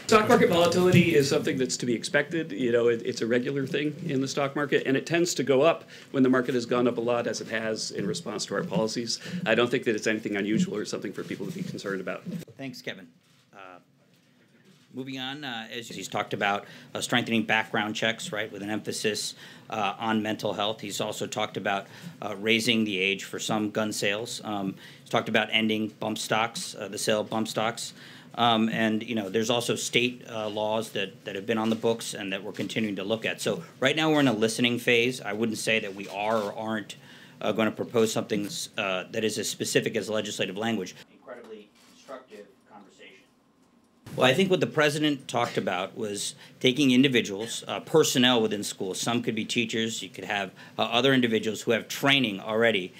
Stock market volatility is something that's to be expected. You know, it's a regular thing in the stock market, and it tends to go up when the market has gone up a lot, as it has in response to our policies. I don't think that it's anything unusual or something for people to be concerned about. Thanks, Kevin. Moving on, as he's talked about strengthening background checks, right, with an emphasis on mental health. He's also talked about raising the age for some gun sales. He's talked about ending bump stocks, the sale of bump stocks. And, you know, there's also state laws that have been on the books and that we're continuing to look at. So right now we're in a listening phase. I wouldn't say that we are or aren't going to propose something that is as specific as legislative language. Incredibly constructive conversation. Well, I think what the president talked about was taking individuals, personnel within schools. Some could be teachers. You could have other individuals who have training already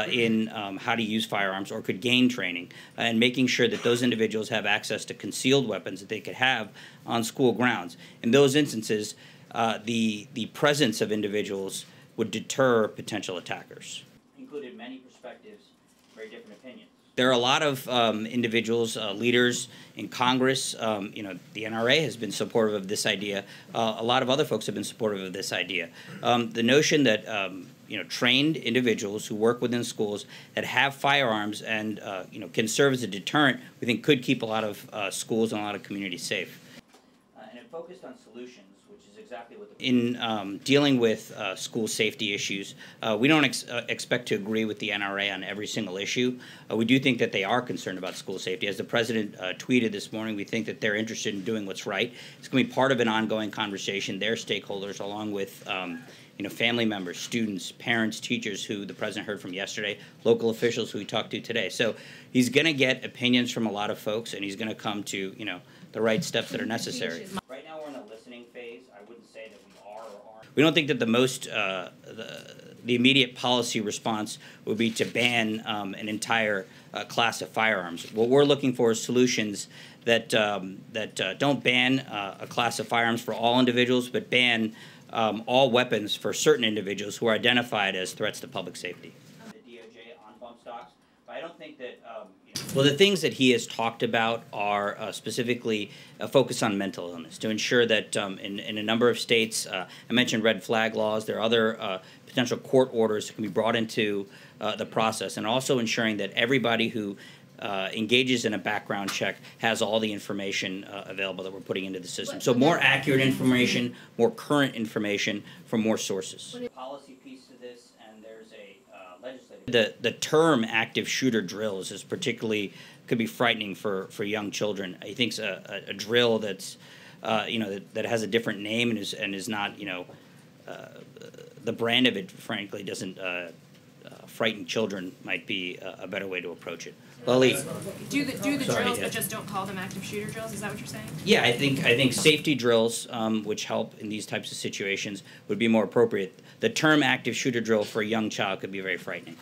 in how to use firearms or could gain training, and making sure that those individuals have access to concealed weapons that they could have on school grounds. In those instances, the presence of individuals would deter potential attackers. Included many perspectives, very different opinions. There are a lot of individuals, leaders in Congress. You know, the NRA has been supportive of this idea. A lot of other folks have been supportive of this idea. The notion that you know, trained individuals who work within schools that have firearms and you know, can serve as a deterrent, we think could keep a lot of schools and a lot of communities safe. And it focused on solutions, which is exactly what in dealing with school safety issues. We don't expect to agree with the NRA on every single issue. We do think that they are concerned about school safety. As the president tweeted this morning, we think that they're interested in doing what's right. It's going to be part of an ongoing conversation. Their stakeholders, along with you know, family members, students, parents, teachers who the president heard from yesterday, local officials who he talked to today. So he's going to get opinions from a lot of folks, and he's going to come to, you know, the right steps that are necessary. Right now we're in a listening phase. I wouldn't say that we are or aren't. We don't think that the most, the immediate policy response would be to ban an entire class of firearms. What we're looking for is solutions that, don't ban a class of firearms for all individuals, but ban all weapons for certain individuals who are identified as threats to public safety. The DOJ on bump stocks, but I don't think that. You know, well, the things that he has talked about are specifically a focus on mental illness to ensure that in a number of states, I mentioned red flag laws. There are other potential court orders that can be brought into the process, and also ensuring that everybody who engages in a background check has all the information available that we're putting into the system. So more accurate information, more current information from more sources. Policy piece to this, and there's a legislative. The term active shooter drills is particularly could be frightening for young children. I think a drill that's you know, that has a different name and is not, you know, the brand of it, frankly, doesn't frighten children might be a better way to approach it. Lily, do the drills, but just don't call them active shooter drills. Is that what you're saying? Yeah, I think safety drills, which help in these types of situations, would be more appropriate. The term active shooter drill for a young child could be very frightening.